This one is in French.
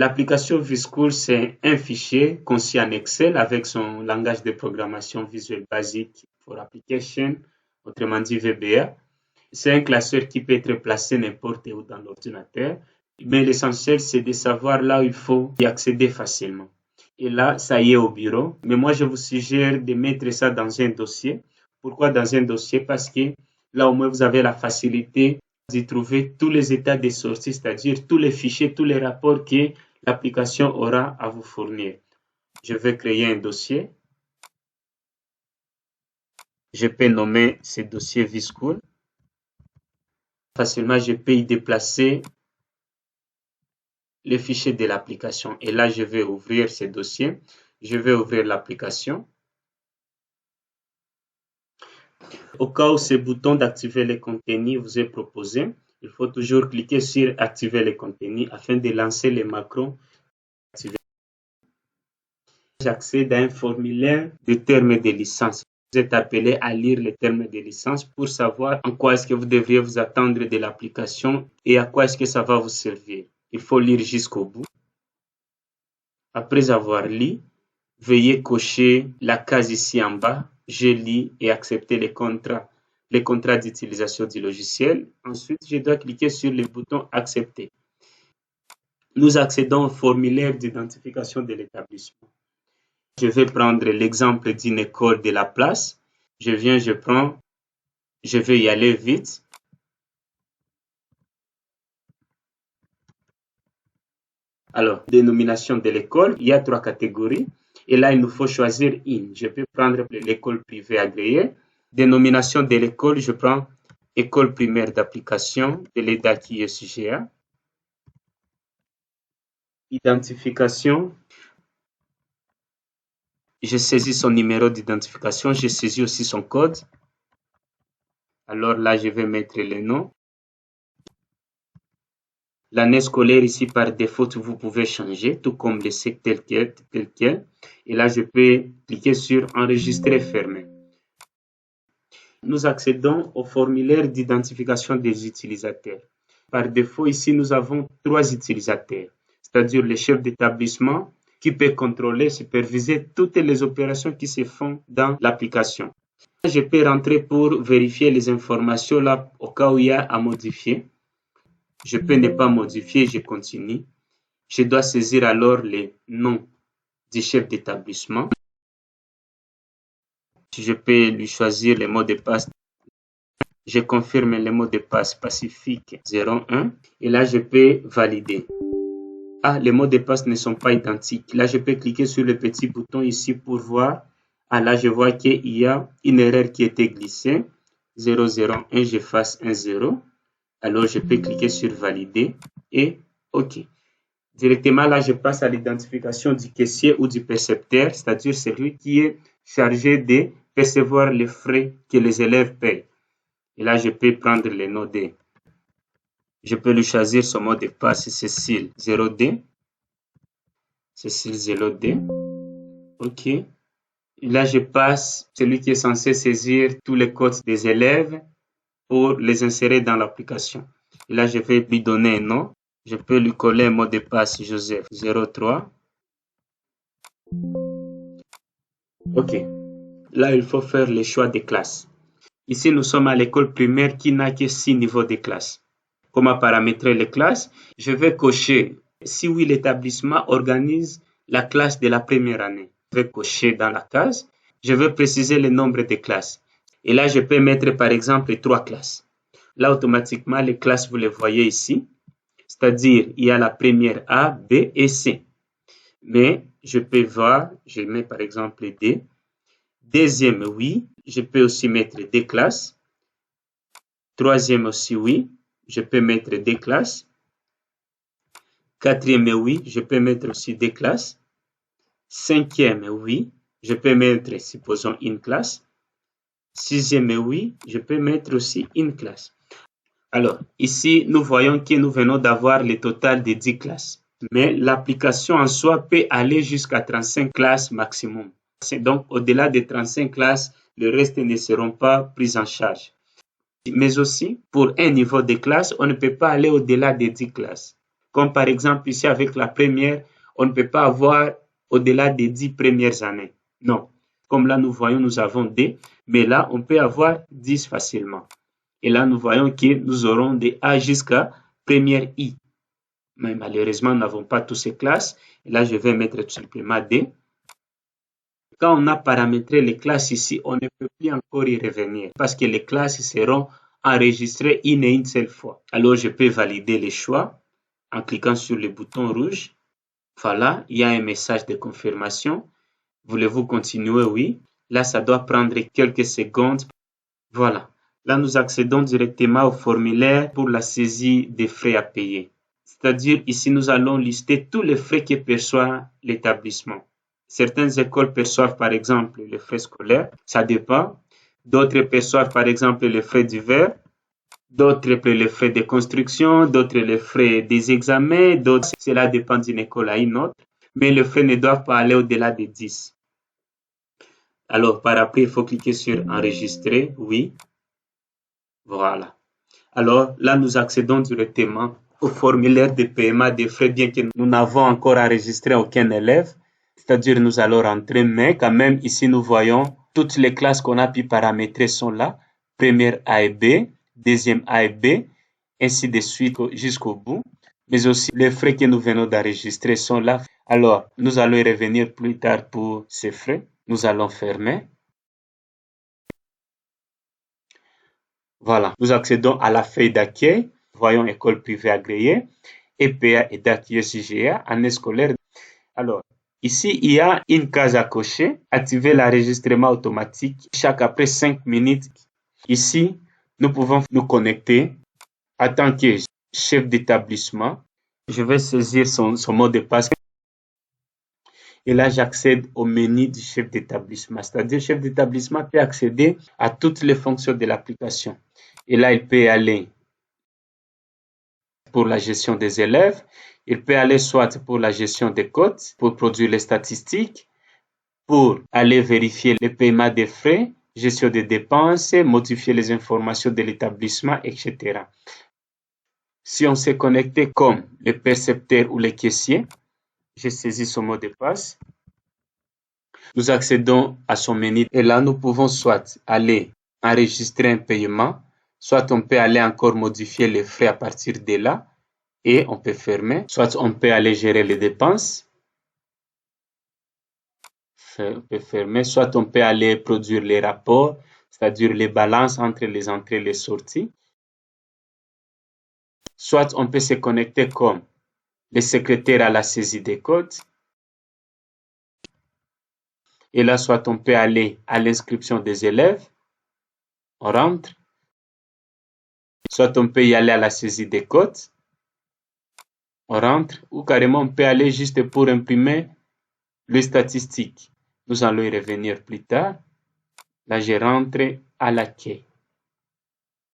L'application VSchool, c'est un fichier conçu en Excel avec son langage de programmation Visual Basic for Application, autrement dit VBA. C'est un classeur qui peut être placé n'importe où dans l'ordinateur, mais l'essentiel, c'est de savoir là où il faut y accéder facilement. Et là, ça y est au bureau. Mais moi, je vous suggère de mettre ça dans un dossier. Pourquoi dans un dossier? Parce que là, au moins, vous avez la facilité d'y trouver tous les états de sortie, c'est-à-dire tous les fichiers, tous les rapports que l'application aura à vous fournir. Je vais créer un dossier. Je peux nommer ce dossier VSchool. Facilement, je peux y déplacer les fichiers de l'application. Et là, je vais ouvrir ce dossier. Je vais ouvrir l'application. Au cas où ce bouton d'activer les contenus vous est proposé, il faut toujours cliquer sur activer les contenus afin de lancer les macros. J'accède à un formulaire de termes de licence. Vous êtes appelé à lire les termes de licence pour savoir en quoi est-ce que vous devriez vous attendre de l'application et à quoi est-ce que ça va vous servir. Il faut lire jusqu'au bout. Après avoir lu, veuillez cocher la case ici en bas. Je lis et accepter les contrats d'utilisation du logiciel. Ensuite, je dois cliquer sur le bouton accepter. Nous accédons au formulaire d'identification de l'établissement. Je vais prendre l'exemple d'une école de la place. Je vais y aller vite. Alors, dénomination de l'école, il y a 3 catégories. Et là, il nous faut choisir une. Je peux prendre l'école privée agréée. Dénomination de l'école, je prends école primaire d'application de l'EDAC ISGA. Identification. Je saisis son numéro d'identification. Je saisis aussi son code. Alors là, je vais mettre le nom. L'année scolaire ici, par défaut, vous pouvez changer, tout comme le secteur tel quel. Et là, je peux cliquer sur enregistrer fermé. Nous accédons au formulaire d'identification des utilisateurs. Par défaut, ici, nous avons 3 utilisateurs, c'est-à-dire le chef d'établissement qui peut contrôler, superviser toutes les opérations qui se font dans l'application. Je peux rentrer pour vérifier les informations là au cas où il y a à modifier. Je peux ne pas modifier, je continue. Je dois saisir alors le nom du chef d'établissement. Je peux lui choisir le mot de passe. Je confirme le mot de passe Pacifique 01 et là je peux valider. Ah, les mots de passe ne sont pas identiques. Là je peux cliquer sur le petit bouton ici pour voir. Ah là je vois qu'il y a une erreur qui a été glissée. 001, j'efface un 0. Alors je peux cliquer sur valider et OK. Directement là je passe à l'identification du caissier ou du percepteur, c'est-à-dire celui qui est chargé de percevoir les frais que les élèves payent. Et là, je peux prendre le nom D. Je peux lui choisir son mot de passe Cécile 0D. Cécile 0D. OK. Et là, je passe celui qui est censé saisir tous les codes des élèves pour les insérer dans l'application. Et là, je vais lui donner un nom. Je peux lui coller un mot de passe Joseph 03. OK. Là, il faut faire le choix des classes. Ici, nous sommes à l'école primaire qui n'a que 6 niveaux de classe. Comment paramétrer les classes? Je vais cocher si oui, l'établissement organise la classe de la première année. Je vais cocher dans la case. Je vais préciser le nombre de classes. Et là, je peux mettre par exemple 3 classes. Là, automatiquement, les classes, vous les voyez ici. C'est-à-dire, il y a la première A, B et C. Mais je peux voir, je mets par exemple D. Deuxième, oui, je peux aussi mettre des classes. Troisième aussi, oui, je peux mettre des classes. Quatrième, oui, je peux mettre aussi des classes. Cinquième, oui, je peux mettre, supposons, une classe. Sixième, oui, je peux mettre aussi une classe. Alors, ici, nous voyons que nous venons d'avoir le total de 10 classes. Mais l'application en soi peut aller jusqu'à 35 classes maximum. Donc, au-delà des 35 classes, le reste ne seront pas prises en charge. Mais aussi, pour un niveau de classe, on ne peut pas aller au-delà des 10 classes. Comme par exemple ici avec la première, on ne peut pas avoir au-delà des 10 premières années. Non. Comme là, nous voyons, nous avons D, mais là, on peut avoir 10 facilement. Et là, nous voyons que nous aurons des A jusqu'à première I. Mais malheureusement, nous n'avons pas toutes ces classes. Et là, je vais mettre tout simplement D. Quand on a paramétré les classes ici, on ne peut plus encore y revenir parce que les classes seront enregistrées une et une seule fois. Alors, je peux valider les choix en cliquant sur le bouton rouge. Voilà, il y a un message de confirmation. Voulez-vous continuer? Oui. Là, ça doit prendre quelques secondes. Voilà. Là, nous accédons directement au formulaire pour la saisie des frais à payer. C'est-à-dire, ici, nous allons lister tous les frais que perçoit l'établissement. Certaines écoles perçoivent, par exemple, les frais scolaires. Ça dépend. D'autres perçoivent, par exemple, les frais divers. D'autres les frais de construction. D'autres les frais des examens. D'autres, cela dépend d'une école à une autre. Mais les frais ne doivent pas aller au-delà de 10. Alors, par après, il faut cliquer sur enregistrer. Oui. Voilà. Alors, là, nous accédons directement au formulaire de paiement des frais, bien que nous n'avons encore enregistré aucun élève. C'est-à-dire, nous allons rentrer, mais quand même, ici, nous voyons toutes les classes qu'on a pu paramétrer sont là. Première A et B, deuxième A et B, ainsi de suite jusqu'au bout. Mais aussi, les frais que nous venons d'enregistrer sont là. Alors, nous allons y revenir plus tard pour ces frais. Nous allons fermer. Voilà, nous accédons à la feuille d'accueil. Voyons école privée agréée, EPA et date USIGA, année scolaire. Alors, ici, il y a une case à cocher, activer l'enregistrement automatique chaque après 5 minutes. Ici, nous pouvons nous connecter en tant que chef d'établissement. Je vais saisir son mot de passe. Et là, j'accède au menu du chef d'établissement. C'est-à-dire, le chef d'établissement peut accéder à toutes les fonctions de l'application. Et là, il peut aller pour la gestion des élèves. Il peut aller soit pour la gestion des codes, pour produire les statistiques, pour aller vérifier le paiement des frais, gestion des dépenses, modifier les informations de l'établissement, etc. Si on s'est connecté comme le percepteur ou le caissier, je saisis son mot de passe. Nous accédons à son menu et là, nous pouvons soit aller enregistrer un paiement, soit on peut aller encore modifier les frais à partir de là et on peut fermer, soit on peut aller gérer les dépenses, on peut fermer, soit on peut aller produire les rapports, c'est-à-dire les balances entre les entrées et les sorties, soit on peut se connecter comme le secrétaire à la saisie des codes. Et là, soit on peut aller à l'inscription des élèves, on rentre, soit on peut y aller à la saisie des codes, on rentre, ou carrément on peut aller juste pour imprimer les statistiques. Nous allons y revenir plus tard. Là, je rentre à l'accueil.